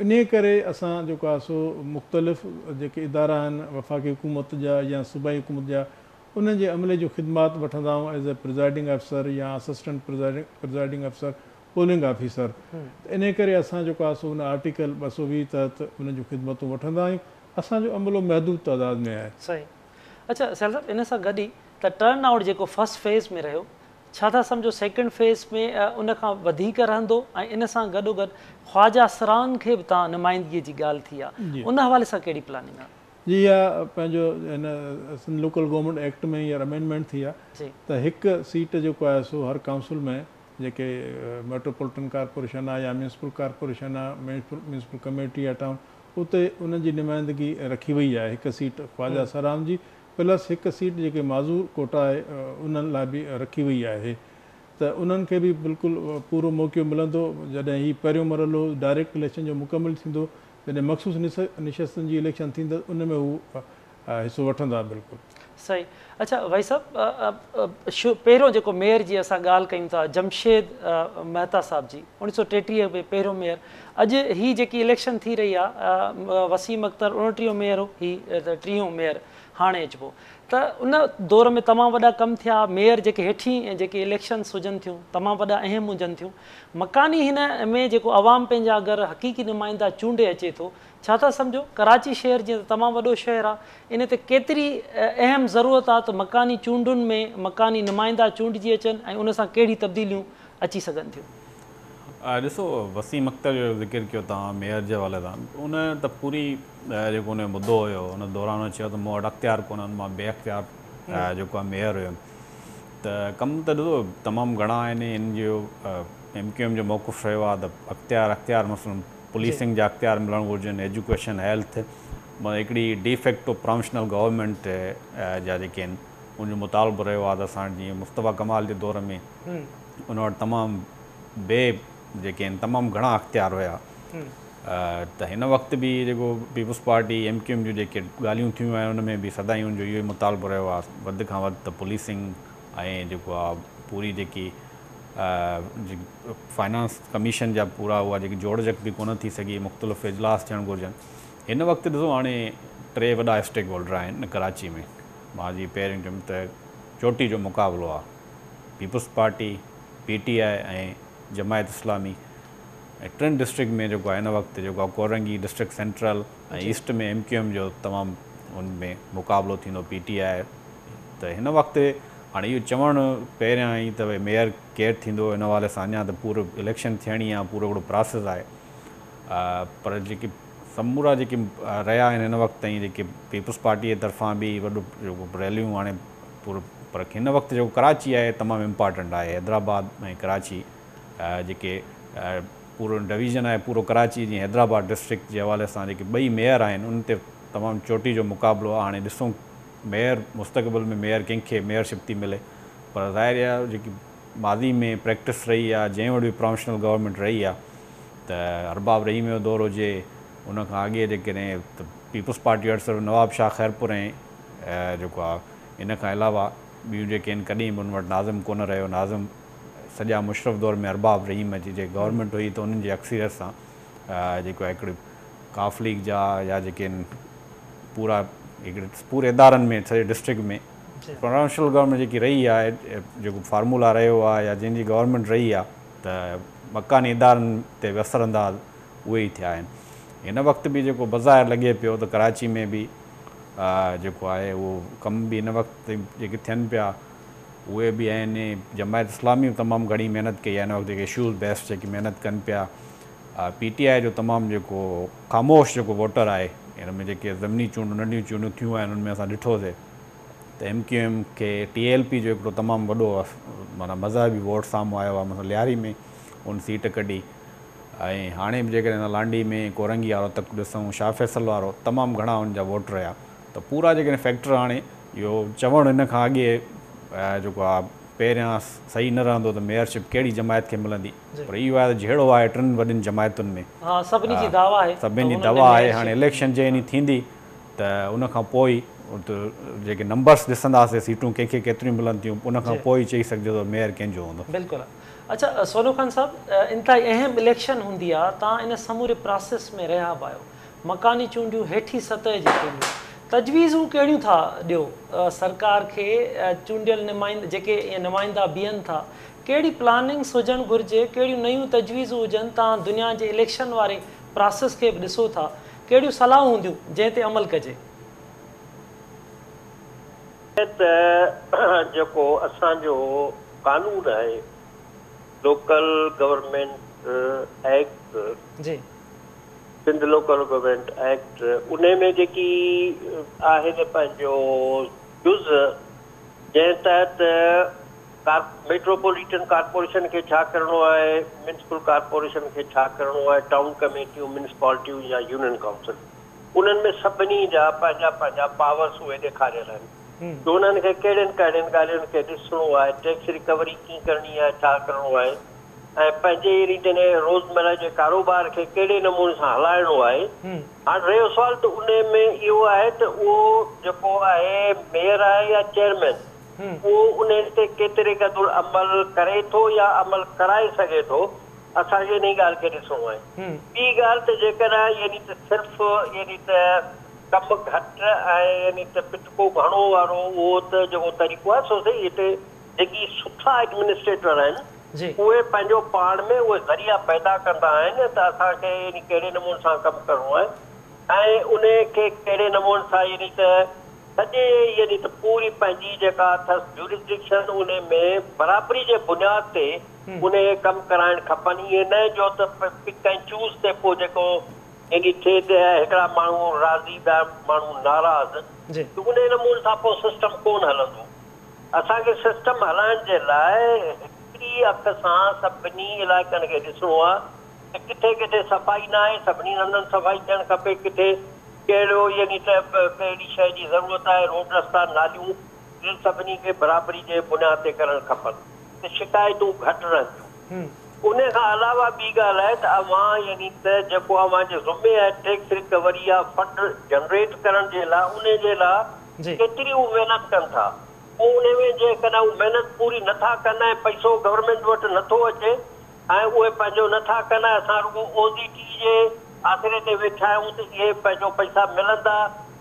इन करे असां जेको आहे सो मुख़्तलिफ़ जेके इदारा आहिनि वफ़ाक़ी हुकूमत जा या सूबाई हुकूमत जा, उन्हनि जे अमले जूं ख़िदमात वठंदा आहियूं एज़ ए प्रिज़ाइडिंग अफ़सर या असिस्टेंट प्रिज़ाइडिंग अफ़सर, पोलिंग ऑफिसर। इन करे असां जेको आहे सो उन आर्टिकल 220 तहत उन जूं ख़िदमतूं वठंदा आहियूं। असांजो अमलो महदूद तइदाद में आहे। सही। अच्छा सियाल साहब, इन सां गॾु ई त टर्न आउट जेको फर्स्ट फेज़ में रहियो, छा था सम्झो सेकेंड फेज़ में उन खां वधीक रहंदो? ऐं इन सां गॾोगॾु ख़्वाजा सरान खे बि तव्हां नुमाइंदगीअ जी ॻाल्हि थी आहे, उन हवाले सां कहिड़ी प्लानिंग आहे? जी, इहा पंहिंजो हिन लोकल गवर्नमेंट एक्ट में हींअर अमेंडमेंट थी आहे त हिकु सीट जेको आहे सो हर काउंसिल में, जेके मेट्रोपॉलिटन कॉर्पोरेशन आहे या म्यूनिसिपल कॉर्पोरेशन आहे, म्यूनिसिपल कमेटी आहे टाउन, उते उनजी नुमाइंदगी रखी वई आहे, हिकु सीट ख़्वाजा सरान जी, प्लस हिकु सीट जेके माज़ूर कोटा आहे उन्हनि लाइ बि रखी वई आहे। त उन्हनि खे बि बिल्कुलु पूरो मौक़ो मिलंदो जॾहिं हीउ पहिरियों मरहलो डायरेक्ट इलेक्शन जो मुकमिल थींदो, जॾहिं मख़सूस निशस्तुनि जी इलेक्शन थींदो, उन में हू हिसो वठंदा बिल्कुलु। सही। अच्छा भाई साहब, पहिरियों जेको मेयर जी असां ॻाल्हि कयूं था, जमशेद मेहता साहिब जी, 1933 में पहिरियों मेयर। अॼु ही जेकी इलेक्शन थी रही आहे, वसीम अख्तर 29 मेयर हो, ही 30 मेयर हाणे अचिबो। त उन दौर में तमामु वॾा कम थिया, मेयर जेके हेठी जेके इलेक्शन्स हुजनि थियूं तमामु वॾा अहम हुजनि थियूं। मकानी हिन में जेको आवाम पंहिंजा अगरि हक़ीक़ी नुमाइंदा चूंडे अचे थो, छा था सम्झो कराची शहर जीअं तमामु वॾो शहर आहे, इन ते केतिरी अहम ज़रूरत आहे त मकानी चूंडुनि में मकानी नुमाइंदा चूंडिजी अचनि ऐं उन सां कहिड़ी तब्दीलियूं अची सघनि थियूं? ॾिसो, वसीम अख्तर जो ज़िक्र कयो तव्हां मेयर जे हवाले सां, उन त पूरी जेको उन मुदो हुयो उन दौरान चयो त मूं वटि अख़्तियार कोन्हनि, मां बेअख़्तियार जेको आहे मेयर हुयुमि। त कमु त ॾिसो तमामु घणा आहिनि, इन जो MQM जो मौक़ुफ़ रहियो आहे त अख़्तियार मसइलनि पुलिसिंग जा अख़्तियार मिलणु घुरिजनि, एजुकेशन, हेल्थ, मतिलबु हिकिड़ी डिफेक्टो प्रोविशनल गवर्नमेंट जा जेके आहिनि उनजो मुतालबो रहियो आहे। त असां जीअं मुस्तफ़ा कमाल जे दौर में उन वटि तमामु जेके आहिनि तमामु घणा अख़्तियार हुया। त हिन वक़्तु बि जेको पीपुल्स पार्टी MQM जूं जेके ॻाल्हियूं थियूं आहिनि उन में बि सदाईं उनजो इहो ई मुतालबो रहियो आहे वधि खां वधि त पुलिसिंग ऐं जेको आहे पूरी जेकी फाइनेंस कमीशन जा पूरा उहा जेकी जोड़जक बि कोन थी सघी, मुख़्तलिफ़ इजलास थियणु घुरिजनि। हिन वक़्तु ॾिसो हाणे 3 वॾा स्टेक होल्डर आहिनि कराची में। मां जीअं पहिरियों चयुमि त चोटी जो मुक़ाबिलो आहे, पीपुल्स पार्टी, PTI ऐं जमायत इस्लामी। ऐं 3 डिस्ट्रिक्ट में जेको आहे हिन वक़्तु जेको आहे कोरंगी डिस्ट्रिक्ट सेंट्रल ऐं ईस्ट में MQM जो तमामु उन में मुक़ाबिलो थींदो PTI। त हिन वक़्तु हाणे इहो चवणु पहिरियां ई त भई मेयर केरु थींदो हिन हवाले सां अञा त पूरो इलेक्शन थियणी आहे, पूरो हिकिड़ो प्रोसेस आहे। पर जेकी समूरा जेके रहिया आहिनि हिन वक़्तु ताईं जेके पीपुल्स पार्टीअ जे तरफ़ां बि वॾो जेको रैलियूं हाणे पूरो, पर हिन वक़्तु जेको कराची आहे तमामु इम्पॉर्टेंट आहे। हैदराबाद ऐं कराची जेके पूरो डिवीज़न आहे पूरो कराची जीअं हैदराबाद डिस्ट्रिक्ट जे हवाले सां जेके 2 मेयर आहिनि उन ते तमामु चोटी जो मुक़ाबिलो आहे। हाणे ॾिसूं मेयर मुस्तक़बिल में मेयर कंहिंखे मेयरशिप थी मिले, पर ज़ाहिर आहे जेकी मादी में प्रैक्टिस रही आहे जंहिं वटि बि प्रोविशनल गवर्नमेंट रही आहे त अरबाब रहीम जो दौर हुजे, उन खां अॻे जेकॾहिं त पीपुल्स पार्टी वटि सिर्फ़ु नवाब शाह खैरपुर ऐं जेको आहे इन खां अलावा ॿियूं जेके आहिनि कॾहिं बि उन वटि नाज़िम कोन रहियो। नाज़िम सॼा मुशरफ दौर में अरबाब रहीम जी जेकी गवर्नमेंट हुई त उन्हनि जी अक्सरियत सां जेको आहे हिकिड़ी काफ लीग जा या जेके आहिनि पूरे इदारनि में सॼे डिस्ट्रिक्ट में प्रोविशनल गवर्नमेंट जेकी रही आहे जेको फार्मूला रहियो आहे या जंहिंजी गवर्नमेंट रही आहे त मकानी इदारनि ते असरअंदाज़ उहे ई थिया आहिनि। हिन वक़्तु बि जेको बज़ारि लॻे पियो त कराची में बि जेको आहे उहो कम बि हिन वक़्तु जेके थियनि पिया उहे बि आहिनि। जमायत इस्लामी तमामु घणी महिनत कई आहे हिन वक़्तु जेके इशूज़ बेस्ड जेकी महिनत कनि पिया। PTI जो तमामु जेको ख़ामोश जेको वोटर आहे हिन में जेके ज़मीनी चूंडूं नंढियूं चूंडूं थियूं आहिनि उनमें असां ॾिठोसीं त MQM खे TLP जो हिकिड़ो तमामु वॾो माना मज़हबी वोट साम्हूं आयो आहे, मतिलबु लियारी में उन सीट कढी। ऐं हाणे बि जेकॾहिं लांडी में कोरंगी वारो तक ॾिसूं शाह फैसल वारो तमामु घणा उन जा वोट रहिया। त पूरा जेकॾहिं फैक्टर हाणे इहो चवणु हिन खां अॻे जेको आहे पहिरियां सही न रहंदो त मेयरशिप कहिड़ी जमायत खे मिलंदी, पर इहो आहे त जहिड़ो आहे 3 वॾियुनि जमायतुनि में सभिनी जी दावा आहे, सभिनी जी दवा आहे। हाणे इलेक्शन जे ॾींहुं थींदी त उन खां पोइ जेके नंबर्स ॾिसंदासीं सीटूं कंहिंखे केतिरियूं मिलनि थियूं उन खां पोइ चई सघिजे थो मेयर कंहिंजो हूंदो। बिल्कुलु। अच्छा सोनू खान साहब, इंतिहाई अहम इलेक्शन हूंदी आहे, तव्हां इन समूरे प्रोसेस में रहिया बि आहियो। मकानी चूंडियूं, हेठी सतह जी चूंडियूं, तजवीज़ूं कहिड़ियूं था ॾियो सरकार खे? चूंडियल जेके नुमाइंदा बीहनि था, कहिड़ी प्लानिंग्स हुजणु घुरिजे, कहिड़ियूं नयूं तजवीज़ूं हुजनि? तव्हां दुनिया जे इलेक्शन वारे प्रोसेस खे बि ॾिसो था, कहिड़ियूं सलाहूं हूंदियूं जंहिं ते अमल कजे? त जेको असांजो कानून आहे लोकल गवर्नमेंट एक्ट जी, सिंध लोकल गवर्नमेंट एक्ट, उन में जेकी आहे न पंहिंजो जुज़ जंहिं तहत मेट्रोपॉलिटन कॉर्पोरेशन खे छा करिणो आहे, म्यूनिसिपल कॉर्पोरेशन खे छा करिणो आहे, टाउन कमेटियूं, म्यूनिसिपालिटियूं या यूनियन काउंसिल, उन्हनि में सभिनी जा पंहिंजा पंहिंजा पावर्स उहे ॾेखारियल आहिनि। त उन्हनि खे कहिड़ियुनि कहिड़ियुनि ॻाल्हियुनि खे ॾिसणो आहे, टैक्स रिकवरी कीअं करणी आहे, छा करिणो आहे, ऐं पंहिंजे रीति रोज़मर्रा जे कारोबार खे कहिड़े नमूने सां हलाइणो आहे। हाणे रहियो सुवाल त उन में इहो आहे त उहो जेको आहे मेयर आहे या चेयरमैन, उहो उन ते केतिरे क़दुरु अमल करे थो या अमल कराए सघे थो, असांखे इन ॻाल्हि खे ॾिसणो आहे। ॿी ॻाल्हि त जेकॾहिं यानी त सिर्फ़ु यानी त कमु घटि ऐं यानी त पिटको घणो वारो उहो त जेको तरीक़ो आहे सो सही, हिते जेकी सुठा एडमिनिस्ट्रेटर आहिनि उहे पंहिंजो पाण में उहे ज़रिया पैदा कंदा आहिनि त असांखे यानी कहिड़े नमूने सां कमु करिणो आहे ऐं उन खे कहिड़े नमूने सां यानी त सॼे यानी त पूरी पंहिंजी जेका अथसि ज्यूरिसडिक्शन उन में बराबरी जे बुनियाद ते उन कमु कराइणु खपनि। ईअं न जो त पिक एंड चूज़ ते पोइ जेको यानी थिए त हिकिड़ा माण्हू राज़ी ॿिया माण्हू नाराज़, त उन नमूने सां पोइ सिस्टम कोन हलंदो। असांखे सिस्टम हलाइण जे लाइ हिकिड़ी अख सां सभिनी इलाइक़नि खे ॾिसणो आहे किथे किथे सफ़ाई न आहे, सभिनी हंधनि सफ़ाई थियणु खपे, किथे कहिड़ो यानी त कहिड़ी शइ जी ज़रूरत आहे, रोड रस्ता नालियूं इन सभिनी खे बराबरी जे बुनियाद ते करणु खपनि त शिकायतूं घटि रहंदियूं। उन खां अलावा ॿी ॻाल्हि आहे त अवां यानी त जेको अवां जो ज़ुमे आहे टैक्स रिकवरी या फंड जनरेट करण जे लाइ, उन जे लाइ केतिरी महिनत कनि था, पोइ उन में जेकॾहिं उहे महिनत पूरी नथा कनि ऐं पैसो गवर्नमेंट वटि नथो अचे ऐं उहे पंहिंजो नथा कनि, असां रुॻो OZT जे आसिरे ते वेठा आहियूं त इहे पंहिंजो पैसा मिलंदा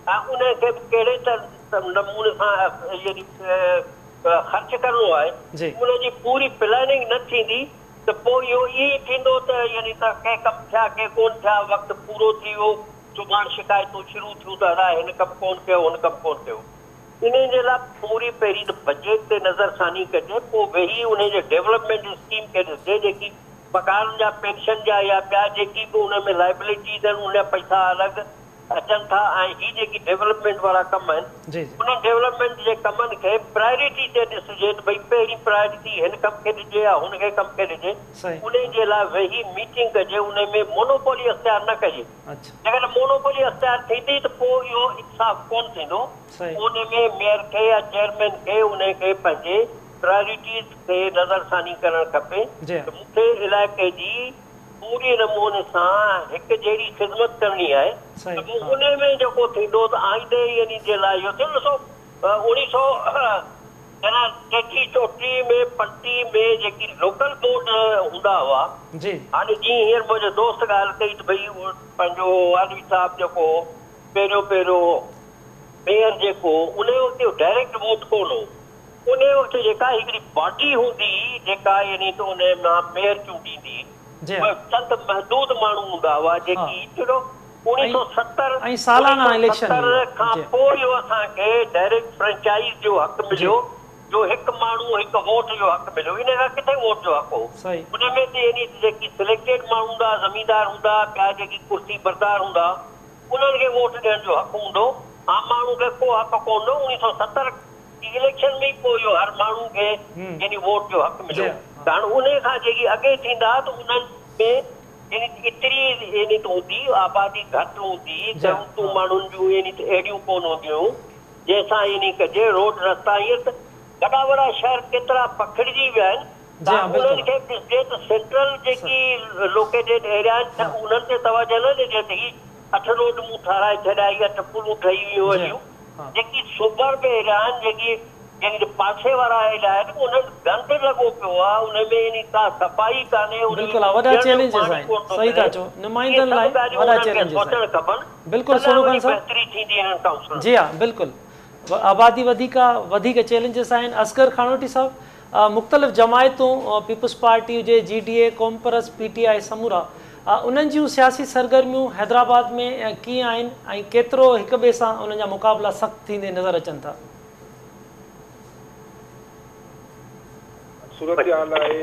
ऐं उनखे कहिड़े नमूने सां यानी ख़र्च करिणो आहे, उनजी पूरी प्लानिंग न थींदी त पोइ इहो ईअं थींदो त यानी त के कमु थिया के कोन थिया, वक़्तु पूरो थी वियो, सुभाणे शिकायतूं शुरू थियूं त अलाए हिन कमु कोन कयो हुन कमु कोन कयो। इन जे लाइ पूरी पहिरीं त बजट ते नज़रसानी कजे, पोइ वेही उन जे डेवलपमेंट स्कीम खे ॾिसजे, जेकी पगारनि जा पेंशन जा या ॿिया जेकी बि उन में लाइबिलिटीज़ आहिनि उन पैसा अलॻि अचनि था ऐं ही जेकी डेवलपमेंट वारा कम आहिनि उन डेवलपमेंट जे कमनि खे प्रायोरिटी ते ॾिसजे त भई पहिरीं प्रायोरिटी हिन कम खे ॾिजे या हुनखे कम खे ॾिजे, उन जे लाइ वेही मीटिंग कजे, उन में मोनोपोली अख़्तियार न कजे। जेकॾहिं मोनोपोली अख़्तियार थींदी त पोइ इहो इंसाफ़ कोन थींदो, उन में मेयर खे या चेयरमैन खे उनखे पंहिंजे प्रायोरिटीज़ खे नज़रसानी करणु खपे त मूंखे इलाइक़े जी पूरी नमूने सां हिकु जहिड़ी ख़िदमत करणी आहे त उन में जेको थींदो त आईंदे यानी जे लाइ इहो थियो। 1933 में 35 में जेकी लोकल बोर्ड हूंदा हुआ, हाणे जीअं हींअर मुंहिंजो दोस्त ॻाल्हि कई त भई पंहिंजो आलवी साहिबु जेको पहिरियों मेयर जेको उन वक़्तु डायरेक्ट वोट कोन हो, उन वक़्तु जेका हिकिड़ी पार्टी हूंदी जेका यानी त उन मां मेयर चूंडींदी, चंद महदूद माण्हू हूंदा हुआ जेकी 1970 खां पोइ इहो असांखे डायरेक्ट फ्रेंचाइज़ जो हक़ मिलियो, जो हिकु माण्हू हिकु वोट जो हक़ मिलियो। इन खां किथे वोट जो हक़ हो, उन में यानी जेकी सिलेक्टेड माण्हू हूंदा, ज़मींदार हूंदा, ॿिया जेकी कुर्सी बरदार हूंदा, उन्हनि खे वोट ॾियण जो हक़ हूंदो, आम माण्हू खे को हक़ कोन हो। 1970 इलेक्शन में पोइ इहो हर माण्हू खे यानी वोट जो हक़ मिलियो। कारण उन खां जेकी अॻे थींदा त उन्हनि में यानी एतिरी यानी त हूंदी, आबादी घटि हूंदी, ज़रूरतूं माण्हुनि जूं यानी त अहिड़ियूं कोन हूंदियूं जंहिंसां यानी कजे रोड रस्ता। हीअं त वॾा वॾा शहर केतिरा पखिड़िजी विया आहिनि, उन्हनि खे ॾिसजे त सेंट्रल जेकी लोकेटेड एरिया आहिनि उन्हनि ते तवजो न ॾिजे त ही 8 रोड मूं ठाराए छॾिया, 8 पुलूं ठही वियूं हलियूं। जेकी सुबर्ब एरिया आहिनि, जेकी यानी पासे वारा एरिया आहिनि, उन्हनि गंद लॻो पियो आहे, उन में यानी का सफ़ाई कान्हे। बिल्कुलु वॾा चैलेंजेस आहिनि, सही था चओ, नुमाइंदनि लाइ वॾा चैलेंजेस सोचणु खपनि। बिल्कुलु सोनू खान साहब, बहितरी थींदी हिननि काउंसिल। जी हा, बिल्कुलु आबादी वधीक चैलेंजेस आहिनि। असगर खानोटी साहब, मुख़्तलिफ़ जमायतूं, पीपल्स पार्टी हुजे, GDA, कॉम्परस, PTI समूरा, उन्हनि जूं सियासी सरगर्मियूं हैदराबाद में कीअं आहिनि ऐं केतिरो हिक ॿिए सां उन्हनि जा मुक़ाबला सख़्तु थींदे नज़र अचनि था? सूरत हाल आहे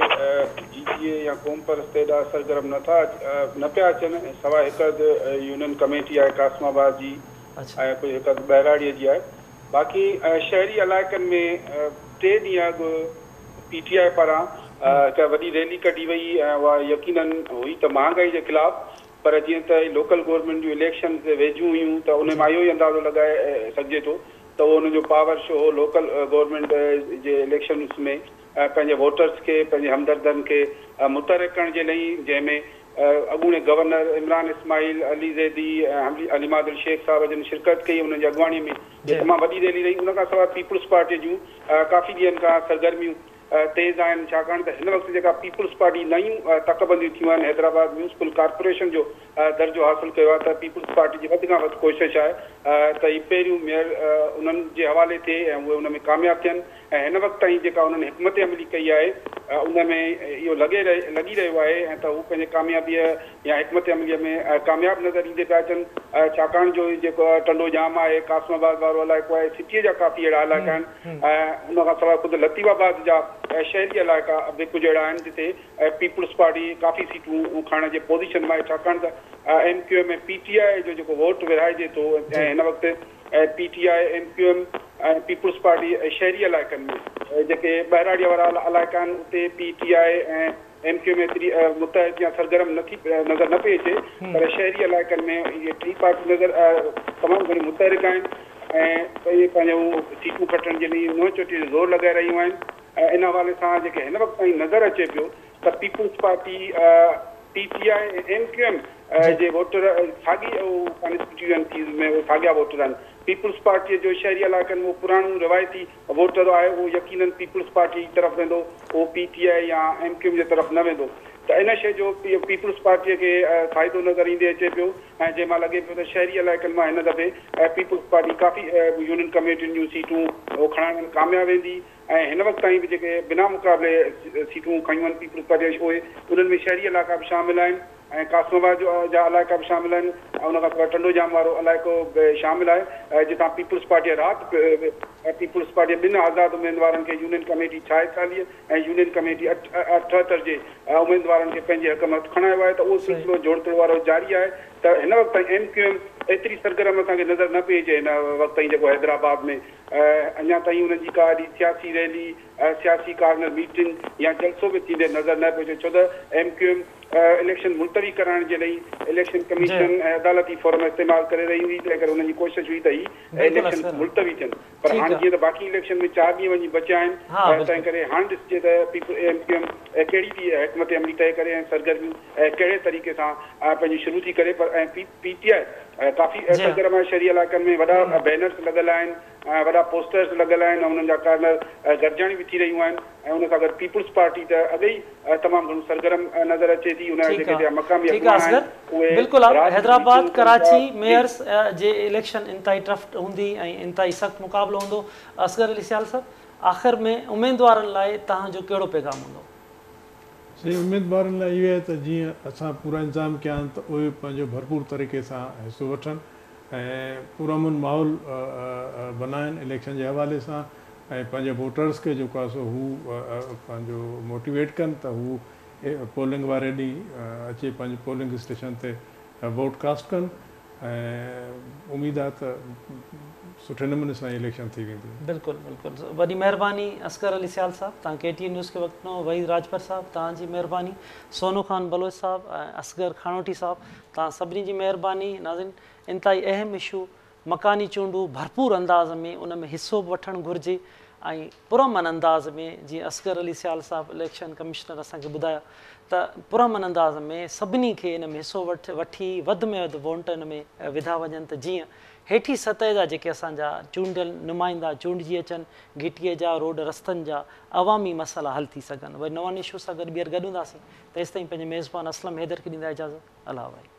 GDA या कॉम्परस ते एॾा सरगर्म न पिया अचनि, सवाइ हिकु यूनियन कमेटी आहे कासमाबाद जी ऐं कुझु हिकु बहिराड़ीअ जी आहे। बाक़ी शहरी इलाइक़नि में 3 ॾींहं अॻु PTI पारां हिकु वॾी रैली कढी वई ऐं उहा यकीनन हुई त महांगाई जे ख़िलाफ़, पर जीअं त लोकल गवर्नमेंट जूं इलेक्शन वेझियूं हुयूं त उन मां इहो ई अंदाज़ो लॻाए सघिजे थो त उहो हुनजो पावर शो हो लोकल गवर्नमेंट जे इलेक्शन्स में पंहिंजे वोटर्स खे, पंहिंजे हमदर्दनि खे मुतहरिक करण जे लाइ, जंहिंमें अॻूणे गवर्नर इमरान इस्माइल, अली ज़ैदी ऐं अली मादिल शेख साहब जिन शिरकत कई उन्हनि जी अॻुवाणी में। तमामु वॾी रैली रही। उन खां सवाइ पीपुल्स पार्टी जूं काफ़ी ॾींहंनि खां सरगर्मियूं तेज़ आहिनि, छाकाणि त हिन वक़्तु जेका पीपुल्स पार्टी नयूं तकबंदियूं थियूं आहिनि, हैदराबाद म्यूनिसिपल कॉर्पोरेशन जो दर्जो हासिलु कयो आहे, त पीपुल्स पार्टी जी वधि खां वधि कोशिशि आहे त ही पहिरियों मेयर उन्हनि जे हवाले थिए ऐं उहे उन में कामयाबु थियनि। ऐं हिन वक़्तु ताईं जेका उन्हनि हिकमत अमली कई आहे उन में इहो लॻी रहियो आहे ऐं त हू पंहिंजे कामयाबीअ या हिकमत अमलीअ में कामयाबु नज़र ईंदे पिया अचनि। छाकाणि जो जेको टंडो जाम आहे, कासमाबाद वारो इलाइक़ो आहे, सिटीअ जा काफ़ी अहिड़ा इलाइक़ा आहिनि ऐं उन खां सवाइ ख़ुदि लतीफ़ाबाद जा शहरी इलाइक़ा बि कुझु अहिड़ा आहिनि जिते पीपुल्स पार्टी काफ़ी सीटूं खणण जे पोज़ीशन में आहे। छाकाणि त MQM ऐं PTI जो जेको वोट विरहाइजे थो ऐं हिन वक़्तु PTI, MQM ऐं पीपुल्स पार्टी शहरी इलाइक़नि में जेके बहिराड़ीअ वारा इलाइक़ा आहिनि उते PTI ऐं MQ में एतिरी मुतहद या सरगर्म नज़र न पई अचे, पर शहरी इलाइक़नि में इहे टी पार्टियूं नज़र तमामु घणी मुतहरिक आहिनि ऐं पंहिंजो सीटूं खटण जे लाइ नोच चोटी ज़ोर लॻाए रहियूं आहिनि। इन हवाले सां जेके हिन वक़्तु ताईं नज़र अचे पियो त पीपुल्स पार्टी PTI MQM जे वोटर साॻी कॉन्स्टिट्यूएंसीज़ में उहे साॻिया वोटर आहिनि। पीपुल्स पार्टी जो शहरी इलाइक़नि में पुराणो रिवायती वोटर आहे उहो यकीनन पीपुल्स पार्टी जी तरफ़ वेंदो, उहो PTI या MQM जे तरफ़ न वेंदो। त इन शइ जो पीपुल्स पार्टीअ खे फ़ाइदो नज़र ईंदे अचे पियो ऐं जंहिं महिल लॻे पियो त शहरी इलाइक़नि मां हिन दफ़े पीपुल्स पार्टी काफ़ी यूनियन कमेटियुनि जूं सीटूं खणण में कामयाबु वेंदी ऐं हिन वक़्तु ताईं बि जेके बिना मुक़ाबले सीटूं खयूं आहिनि पीपुल्स पार्टी उहे उन्हनि में शहरी इलाइक़ा बि शामिल आहिनि ऐं कासमाबाद जा इलाइक़ा बि शामिल आहिनि ऐं उन खां पोइ टंडो जाम वारो इलाइक़ो बि शामिल आहे जितां पीपुल्स पार्टीअ राति पीपुल्स पार्टीअ ॿिनि आज़ाद उमेदवारनि खे यूनियन कमेटी 46 ऐं यूनियन कमेटी 78 जे उमेदवारनि खे पंहिंजे हक़ में खणायो आहे। त उहो सिलसिलो जोड़ तोड़ वारो जारी आहे। त हिन वक़्तु ताईं MQM एतिरी सरगर्म असांखे नज़र न पई अचे हिन वक़्तु ताईं जेको हैदराबाद में अञा ताईं उन्हनि जी का सियासी रैली सियासी कार्नर मीटिंग या जलसो बि थींदे नज़र न पियो अचे, छो त MQM इलेक्शन मुलतवी कराइण जे लाइ इलेक्शन कमीशन ऐं अदालती फॉर्म इस्तेमालु करे रही हुई, तंहिं करे हुननि जी कोशिशि हुई त ही इलेक्शन मुलतवी थियनि। पर हाणे जीअं त बाक़ी इलेक्शन में 4 ॾींहं वञी बचिया आहिनि, तंहिं करे हाणे ॾिसजे त MQM कहिड़ी बि हिकमत अमली तइ करे ऐं सरगर्मियूं कहिड़े तरीक़े सां पंहिंजी शुरू थी करे। पर ऐं PTI काफ़ी सरगर्म आहे। शहरी इलाइक़नि में वॾा बैनर्स लॻल आहिनि, वॾा पोस्टर्स लॻल आहिनि ऐं उन्हनि जा कार्नर गॾिजाणी बि थी रहियूं आहिनि ऐं उन सां गॾु पीपुल्स पार्टी त अॻे ई तमामु घणो सरगर्म नज़र अचे थी। उन जेके मक़ामी बिल्कुलु हैदराबाद कराची मेयर्स जे इलेक्शन इंतहाई टफ हूंदी ऐं इंतहाई सख़्तु मुक़ाबिलो हूंदो। असगर अली सियाल साहब, आख़िर में उमेदवारनि लाइ तव्हांजो कहिड़ो पैगाम हूंदो? सही उमेदवारनि लाइ इहो आहे त जीअं असां पूरा इंतज़ाम कया आहिनि त उहे पंहिंजो भरपूर तरीक़े सां हिसो वठनि ऐं पुरअमन माहौल बनाइनि इलेक्शन जे हवाले सां ऐं पंहिंजे वोटर्स खे जेको आहे सो हू पंहिंजो मोटिवेट कनि त हू पोलिंग वारे ॾींहुं अची पंहिंजे पोलिंग स्टेशन ते वोट कास्ट कनि ऐं उमेदु आहे त सुठे नमूने सां इलेक्शन थी वेंदी। बिल्कुलु बिल्कुलु, वॾी महिरबानी असगर अली सियाल साहब, तव्हां KTN न्यूज़ खे वक़्तु ॾिनो। वहीद राजपर साहब तव्हांजी महिरबानी, सोनू ख़ान बलोच साहब ऐं असगर खानोटी साहब तव्हां सभिनी जी महिरबानी। नाज़रीन, इंतहाई अहम इशू मकानी चूंडूं भरपूर अंदाज़ में उन में हिसो बि वठणु घुरिजे ऐं पुरअमन अंदाज़ में, जीअं असगर अली सियाल साहब इलेक्शन कमिश्नर असांखे ॿुधाया त पुरअमन अंदाज़ में सभिनी खे इन में हिसो वठी वधि में वधि वोट इन में विधा वञनि त जीअं हेठी सतह जा जेके असांजा चूंडियल नुमाइंदा चूंडिजी अचनि, घिटीअ जा रोड रस्तनि जा अवामी मसइला हल थी सघनि। वरी नवां इशू सां गॾु ॿीहर गॾु हूंदासीं। तेसिताईं पंहिंजे मेज़बान असलम हैदर खे ॾींदा इजाज़त। अल्लाह भाई।